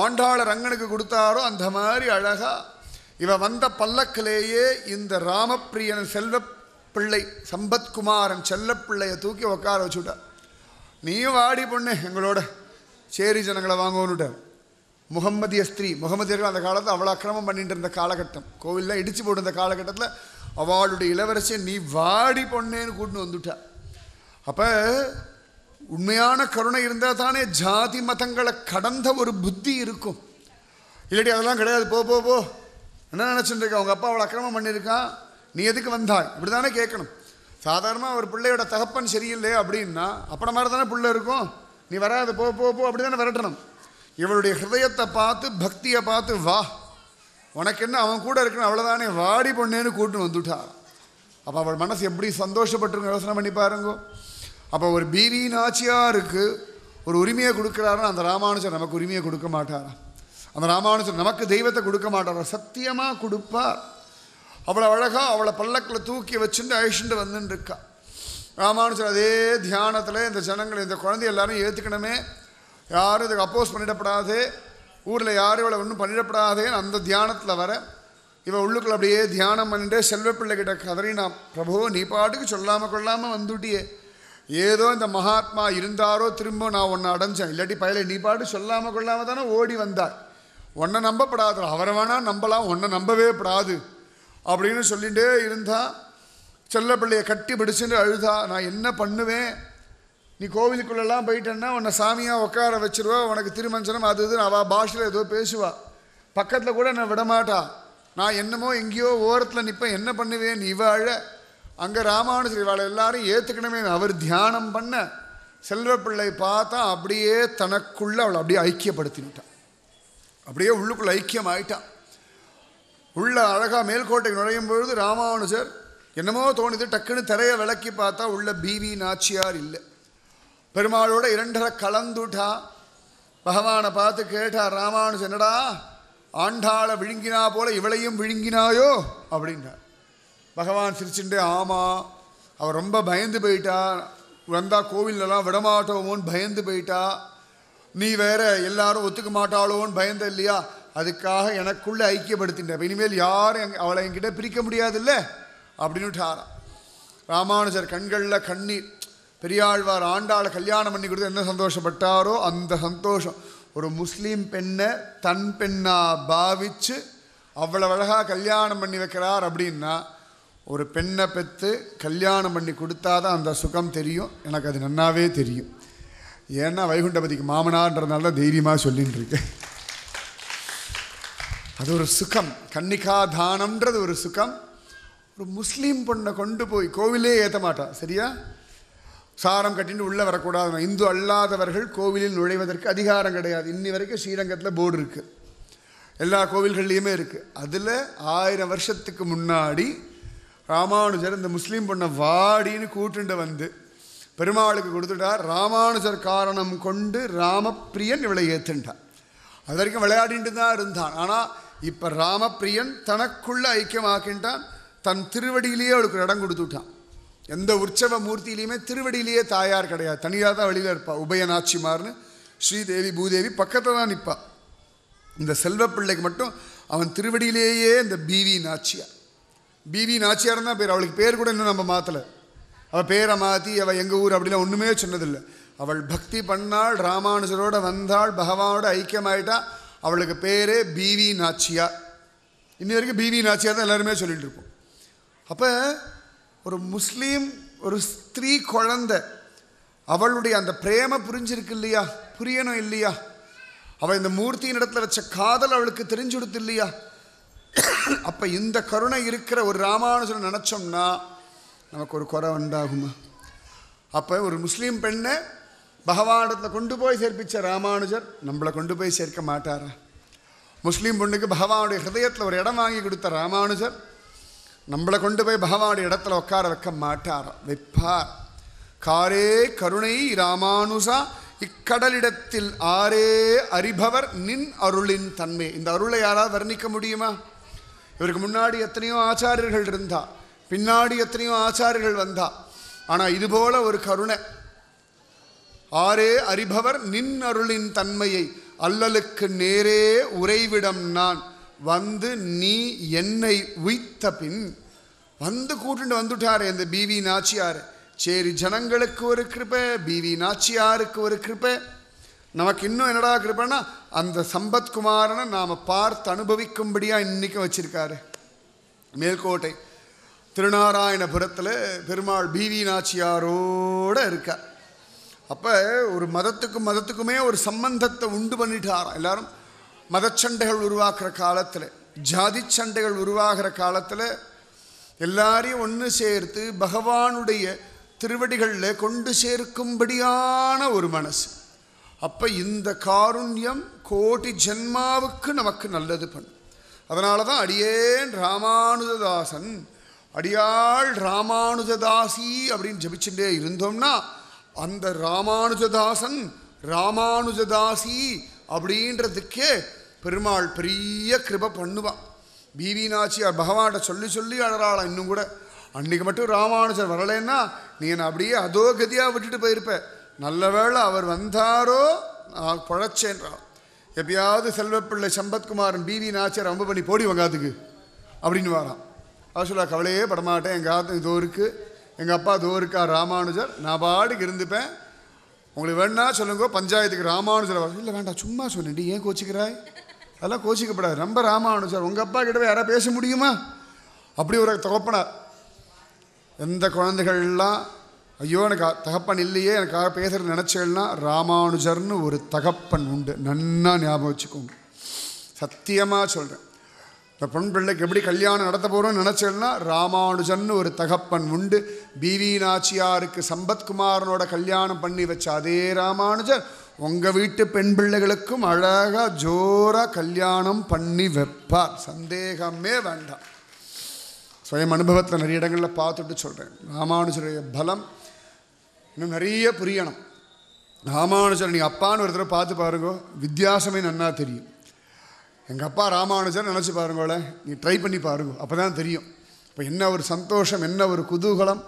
Speaker 1: ஆண்டாள ரங்கனுக்கு கொடுத்தாரோ அந்த மாதிரி அழகா இவ வந்த பல்லக்கிலேயே இந்த ராமப்பிரியன் செல்வப்பிள்ளை சம்பத்குமாரன் செல்லப்பிள்ளையை தூக்கி உட்கார வச்சுட்டார். நீயும் வாடி பொண்ணு எங்களோட சேரி ஜனங்களை வாங்குவோன்னுட்டார். முகம்மதிய ஸ்திரீ, முகமதியர்கள் அந்த காலத்தில் அவ்வளோ அக்கிரமம் பண்ணிட்டு இருந்த காலகட்டம், கோவிலில் இடிச்சு போட்டிருந்த காலகட்டத்தில் அவளுடைய இளவரசியை நீ வாடி பொண்ணேன்னு கூட்டின்னு வந்துட்டா. அப்போ உண்மையான கருணை இருந்தால் தானே ஜாதி மதங்களை கடந்த ஒரு புத்தி இருக்கும். இல்லாட்டி அதெல்லாம் கிடையாது. போ போ போ என்ன நினச்சிட்டு இருக்க, அவங்க அப்பா அவளை அக்கிரமம் பண்ணியிருக்கான், நீ எதுக்கு வந்தாய், இப்படி தானே கேட்கணும். சாதாரணமாக ஒரு பிள்ளையோட தகப்பன் சரியில்லை அப்படின்னா அப்படி மாதிரி தானே பிள்ளை இருக்கும், நீ வராது போ போ போ அப்படி தானே விரட்டணும். இவளுடைய ஹிருதயத்தை பார்த்து பக்தியை பார்த்து வா உனக்கு என்ன அவன் கூட இருக்கணும் அவ்வளோதானே, வாடி பொண்ணேன்னு கூட்டுன்னு வந்துட்டா. அப்போ அவள் மனசு எப்படி சந்தோஷப்பட்டுருங்க யோசனை பண்ணி பாருங்க. அப்போ ஒரு பிவி நாச்சியாருக்கு ஒரு உரிமையை கொடுக்குறாருன்னா அந்த ராமானுஜர் நமக்கு உரிமையை கொடுக்க மாட்டாரா? அந்த ராமானுஜர் நமக்கு தெய்வத்தை கொடுக்க மாட்டாரா? சத்தியமாக கொடுப்பார். அவளை அழகாக அவளை பல்லக்கில் தூக்கி வச்சுட்டு அழிச்சுட்டு வந்துன்னு இருக்கா. ராமானுஜர் அதே தியானத்தில் இந்த ஜனங்கள் இந்த குழந்தை எல்லாரும் ஏற்றுக்கணுமே, யாரும் இதுக்கு அப்போஸ் பண்ணிடப்படாது, ஊரில் யாரும் இவளை ஒன்றும் பண்ணிடப்படாதேன்னு அந்த தியானத்தில் வர இவன் உள்ளுக்குள்ள அப்படியே தியானம் பண்ணிட்டு செல்வப்பிள்ளைகிட்ட கதறினா, பிரபு நீ பாட்டுக்கு சொல்லாமல் கொள்ளாமல் வந்துட்டியே, ஏதோ இந்த மகாத்மா இருந்தாரோ திரும்ப நான் உன்னை அடைஞ்சேன், இல்லாட்டி பயலை நீ பாட்டு சொல்லாமல் கொள்ளாமல் தானே ஓடி வந்தார், உன்னை நம்பப்படாது, அவரை வேணா நம்பலாம், உன்னை நம்பவே படாது அப்படின்னு சொல்லிகிட்டே இருந்தா. செல்லப்பிள்ளையை கட்டி பிடிச்சுட்டு அழுதா, நான் என்ன பண்ணுவேன், நீ கோவிலுக்குள்ளெல்லாம் போயிட்டேன்னா உன்னை சாமியாக உட்கார வச்சிருவா, உனக்கு திருமஞ்சனம் அது இதுன்னு அவள் பாஷையில் ஏதோ பேசுவா, பக்கத்தில் கூட என்னை விடமாட்டா, நான் என்னமோ எங்கேயோ ஓரத்தில் நிற்பேன், என்ன பண்ணுவேன், இவ அழ. அங்கே ராமானுஜர் இவாளை எல்லாரும் ஏற்றுக்கணுமே, அவர் தியானம் பண்ண செல்வப்பிள்ளை பார்த்தா அப்படியே தனக்குள்ள அவளை அப்படியே ஐக்கியப்படுத்திவிட்டான், அப்படியே உள்ளுக்குள்ள ஐக்கியம் ஆயிட்டான். உள்ள அழகாக மேல்கோட்டைக்கு நுழையும் பொழுது ராமானுஜர் என்னமோ தோணுது, டக்குன்னு திரையை விளக்கி பார்த்தா உள்ள பிவி நாச்சியார் இல்லை, பெருமாளோட இரண்டரை கலந்துட்டா. பகவானை பார்த்து கேட்டார் ராமானுஜர், என்னடா ஆண்டாளை விழுங்கினா போல இவளையும் விழுங்கினாயோ அப்படின்றார். பகவான் சிரிச்சுட்டே, ஆமாம், அவள் ரொம்ப பயந்து போயிட்டா, வந்தால் கோவிலெல்லாம் விடமாட்டோமோன்னு பயந்து போயிட்டா, நீ வேற எல்லாரும் ஒத்துக்க மாட்டாளோன்னு பயந்த இல்லையா, அதுக்காக எனக்குள்ளே ஐக்கியப்படுத்தின்ற, இனிமேல் யாரும் அவளை என்கிட்ட பிரிக்க முடியாதுல்ல அப்படின்னுட்டாராம். ராமானுஜர் கண்களில் கண்ணீர். பெரியாழ்வார் ஆண்டாளை கல்யாணம் பண்ணி கொடுத்து என்ன சந்தோஷப்பட்டாரோ அந்த சந்தோஷம் ஒரு முஸ்லீம் பெண்ணை தன் பெண்ணா பாவிச்சு அவ்வளவு அழகாக கல்யாணம் பண்ணி வைக்கிறார் அப்படின்னா, ஒரு பெண்ணை பெற்று கல்யாணம் பண்ணி கொடுத்தாதான் அந்த சுகம் தெரியும். எனக்கு அது நன்னாவே தெரியும். ஏன்னா வைகுண்டபதிக்கு மாமனான்றதுனால தான் தைரியமாக சொல்லின்னு இருக்கேன். அது ஒரு சுகம், கன்னிகா தானம்ன்றது ஒரு சுகம். ஒரு முஸ்லீம் பொண்ணை கொண்டு போய் கோவிலே ஏற்ற மாட்டான், சரியா, சாரம் கட்டிட்டு உள்ளே வரக்கூடாது, இந்து அல்லாதவர்கள் கோவிலில் நுழைவதற்கு அதிகாரம் கிடையாது. இன்னி வரைக்கும் ஸ்ரீரங்கத்தில் போர்டு இருக்குது, எல்லா கோவில்கள்லேயுமே இருக்குது. அதில் 1000 வருஷத்துக்கு முன்னாடி ராமானுஜர் இந்த முஸ்லீம் பொண்ணை வாடின்னு கூட்டுண்டு வந்து பெருமாளுக்கு கொடுத்துட்டார். ராமானுஜர் காரணம் கொண்டு ராமப்பிரியன் இவளை ஏற்றுண்டான். அது வரைக்கும் விளையாடிட்டு தான் இருந்தான். ஆனால் இப்போ ராமப்பிரியன் தனக்குள்ள ஐக்கியமாக்கின்றான். தன் திருவடியிலேயே அவளுக்கு இடம் கொடுத்துட்டான். எந்த உற்சவ மூர்த்தியிலையுமே திருவடியிலேயே தாயார் கிடையாது, தனியாக தான் வெளியில் இருப்பாள். உபயநாச்சிமார்னு ஸ்ரீதேவி பூதேவி பக்கத்தில் தான் நிற்பாள். இந்த செல்வப்பிள்ளைக்கு மட்டும் அவன் திருவடியிலேயே இந்த பிவி நாச்சியார். பிவி நாச்சியார் தான் பேர். அவளுக்கு பேர் கூட இன்னும் நம்ம மாற்றலை. அவள் பேரை மாற்றி அவள் எங்கள் ஊர் அப்படிலாம் ஒன்றுமே சொன்னதில்லை. அவள் பக்தி பண்ணாள், ராமானுஜரோட வந்தாள், பகவானோட ஐக்கியமாயிட்டா. அவளுக்கு பேரே பிவி நாச்சியார். இன்னி வரைக்கும் பிவி நாச்சியார் தான் எல்லாருமே சொல்லிட்டு இருப்போம். அப்போ ஒரு முஸ்லீம் ஒரு ஸ்திரீ குழந்தை, அவளுடைய அந்த பிரேம புரிஞ்சிருக்கு இல்லையா, புரியணும் இல்லையா, அவள் இந்த மூர்த்தியின் இடத்துல வச்ச காதல் அவளுக்கு தெரிஞ்சு கொடுத்து இல்லையா. அப்போ இந்த கருணை இருக்கிற ஒரு ராமானுஜன் நினச்சோம்னா நமக்கு ஒரு குறை உண்டாகுமா? அப்போ ஒரு முஸ்லீம் பெண்ணை பகவானிடத்தில் கொண்டு போய் சேர்ப்பிச்ச ராமானுஜர் நம்மளை கொண்டு போய் சேர்க்க மாட்டாரா? முஸ்லீம் பொண்ணுக்கு பகவானுடைய ஹிருதயத்தில் ஒரு இடம் வாங்கி கொடுத்த ராமானுஜர் நம்மளை கொண்டு போய் பகவானுடைய இடத்துல உட்கார வைக்க மாட்டாரா? வைப்பார். காரே கருணை ராமானுஜா இக்கடலிடத்தில் ஆரே அறிபவர் நின் அருளின் தன்மை. இந்த அருளை யாராவது வர்ணிக்க முடியுமா? இவருக்கு முன்னாடி எத்தனையோ ஆச்சாரியர்கள் இருந்தா, பின்னாடி எத்தனையோ ஆச்சாரியர்கள் வந்தா, ஆனால் இதுபோல ஒரு கருணை. ஆரே அறிபவர் நின் அருளின் தன்மையை அல்லலுக்கு நேரே உறைவிடம் நான் வந்து நீ என்னை உய்த்த பின் வந்து கூட்டுண்டு வந்துட்டாரு இந்த பிவி நாச்சியார். சரி, ஜனங்களுக்கு ஒரு கிருபை, பிவி நாச்சியாருக்கு ஒரு கிருபை. நமக்கு இன்னும் என்னடா கிருபைன்னா அந்த சம்பத்குமாரனை நாம் பார்த்து அனுபவிக்கும்படியாக இன்றைக்கும் வச்சிருக்காரு. மேல்கோட்டை திருநாராயணபுரத்தில் பெருமாள் பிவி நாச்சியாரோடு இருக்கார். அப்போ ஒரு மதத்துக்குமே ஒரு சம்பந்தத்தை உண்டு பண்ணிட்டாராம். எல்லாரும் மதச்சண்டைகள் உருவாக்குற காலத்தில், ஜாதி சண்டைகள் உருவாகிற காலத்தில் எல்லாரையும் ஒன்று சேர்த்து பகவானுடைய திருவடிகளில் கொண்டு சேர்க்கும்படியான ஒரு மனசு. அப்போ இந்த காருண்யம் கோடி ஜென்மாவுக்கு நமக்கு நல்லது பண்ணும். அதனால தான் அடியேன் ராமானுஜதாசன், அடியாள் ராமானுஜதாசி அப்படின்னு ஜபிச்சுட்டே இருந்தோம்னா அந்த ராமானுஜதாசன் ராமானுஜதாசி அப்படின்றதுக்கே பெருமாள் பெரிய கிருபை பண்ணுவான். பிவி நாச்சியார் பகவான்கிட்ட சொல்லி சொல்லி அழறாளாம். இன்னும் கூட அன்றைக்கி மட்டும் ராமானுஜர் வரலைன்னா நீ என்னை அப்படியே அதோ கதியாக விட்டுட்டு போயிருப்ப. நல்ல வேளை அவர் வந்தாரோ நான் பழச்சேன்றான். எப்பயாவது செல்வப்பிள்ளை சம்பத்குமாரன் பிவி நாச்சியார் ரொம்ப பண்ணி போடி வங்காத்துக்கு அப்படின்னு வரான். அவர் சொல்ல கவலையே படமாட்டேன், எங்கள் ஆத்து இதோ இருக்குது, எங்கள் அப்பா இதோ இருக்கா ராமானுஜர், நான் பாட்டுக்கு இருந்துப்பேன், உங்களுக்கு வேணா சொல்லுங்க பஞ்சாயத்துக்கு ராமானுஜர் வர. இல்லை வேண்டாம் சும்மா சொன்னேன், ஏன் கோச்சிக்கிறாய்? அதெல்லாம் கோச்சிக்கப்படாது, ரொம்ப ராமானுஜர் உங்கள் அப்பா கிட்ட யாராவது பேச முடியுமா? அப்படி ஒரு தகப்பனார். எந்த குழந்தைகள்லாம் ஐயோ எனக்கு தகப்பன் இல்லையே எனக்காக பேசுகிறது நினச்சேன்னா ராமானுஜர்னு ஒரு தகப்பன் உண்டு, நன்னா ஞாபகம் வச்சுக்கோங்க. சத்தியமாக சொல்கிறேன். இந்த பொன் பிள்ளைக்கு எப்படி கல்யாணம் நடத்த போகிறோம்னு நினச்சேன்னா ராமானுஜன்னு ஒரு தகப்பன் உண்டு. பிவி நாச்சியாருக்கு சம்பத்குமாரனோட கல்யாணம் பண்ணி வச்ச அதே ராமானுஜர் உங்கள் வீட்டு பெண் பிள்ளைகளுக்கும் அழகாக ஜோராக கல்யாணம் பண்ணி வைப்பார், சந்தேகமே வேண்டாம். சுயம் அனுபவத்தில் நிறைய இடங்களில் பார்த்துட்டு சொல்கிறேன். ராமானுஜருடைய பலம் இன்னும் நிறைய புரியணும். ராமானுஜர் நீங்கள் அப்பான்னு ஒரு தடவை பார்த்து பாருங்கோ, வித்தியாசமே நன்னா தெரியும். எங்கள் அப்பா ராமானுஜர் நினச்சி பாருங்களே, நீ ட்ரை பண்ணி பாருங்க, அப்போ தான் தெரியும். இப்போ என்ன ஒரு சந்தோஷம், என்ன ஒரு குதூகலம்,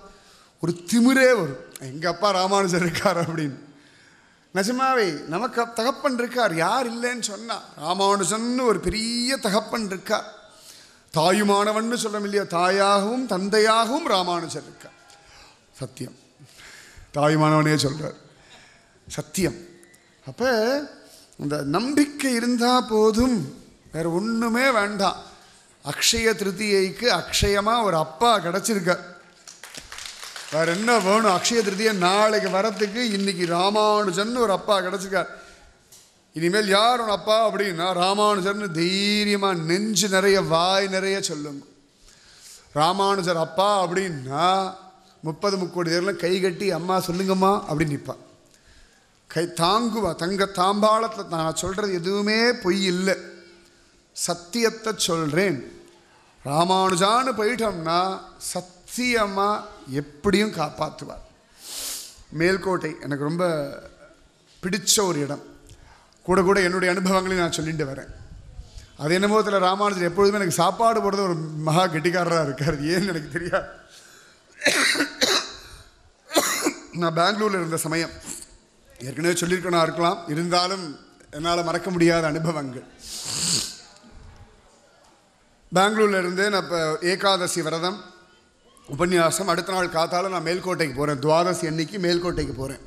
Speaker 1: ஒரு திமிரே வரும். எங்கள் அப்பா ராமானுஜர் இருக்கார் அப்படின்னு. நிஜமாவே நமக்கு தகப்பன் இருக்கார், யார் இல்லைன்னு சொன்னால் ராமானுஜன்னு ஒரு பெரிய தகப்பன் இருக்கார். தாயுமானவன்னு சொல்கிறோம் இல்லையா, தாயாகவும் தந்தையாகவும் ராமானுஜர் இருக்கார். சத்தியம், தாயுமானவனே சொல்கிறார், சத்தியம். அப்போ இந்த நம்பிக்கை இருந்தால் போதும், வேறு ஒன்றுமே வேண்டாம். அக்ஷய திருத்தியைக்கு அக்ஷயமாக ஒரு அப்பா கிடச்சிருக்கார், வேறு என்ன வேணும்? அக்ஷய திருத்தியை நாளைக்கு வரத்துக்கு இன்றைக்கி ராமானுஜன் ஒரு அப்பா கிடச்சிருக்கார். இனிமேல் யார் உன் அப்பா அப்படின்னா ராமானுஜர்னு தைரியமாக நெஞ்சு நிறைய வாய் நிறைய சொல்லுங்க. ராமானுஜர் அப்பா அப்படின்னா 30 கோடி பேரில் கை கட்டி அம்மா சொல்லுங்கம்மா அப்படின்னு நிற்பா, கை தாங்குவா. தங்க தாம்பாளத்தில் நான் சொல்கிறது எதுவுமே பொய் இல்லை, சத்தியத்தை சொல்கிறேன். ராமானுஜான்னு போயிட்டோம்னா சத்தியமாக எப்படியும் காப்பாற்றுவார். மேல்கோட்டை எனக்கு ரொம்ப பிடிச்ச ஒரு இடம். கூட கூட என்னுடைய அனுபவங்களையும் நான் சொல்லிட்டு வரேன். அது என்னமோ இதில் ராமானுஜர் எப்பொழுதுமே எனக்கு சாப்பாடு போடுறது ஒரு மகா கெட்டிக்காரராக இருக்கார், ஏன்னு எனக்கு தெரியாது. நான் பெங்களூரில் இருந்த சமயம் ஏற்கனவே சொல்லியிருக்கணும் இருக்கலாம், இருந்தாலும் என்னால் மறக்க முடியாத அனுபவங்கள். பெங்களூரில் இருந்து நான் இப்போ ஏகாதசி விரதம் உபன்யாசம், அடுத்த நாள் காத்தால நான் மேல்கோட்டைக்கு போகிறேன். துவாதசி அன்னைக்கு மேல்கோட்டைக்கு போகிறேன்.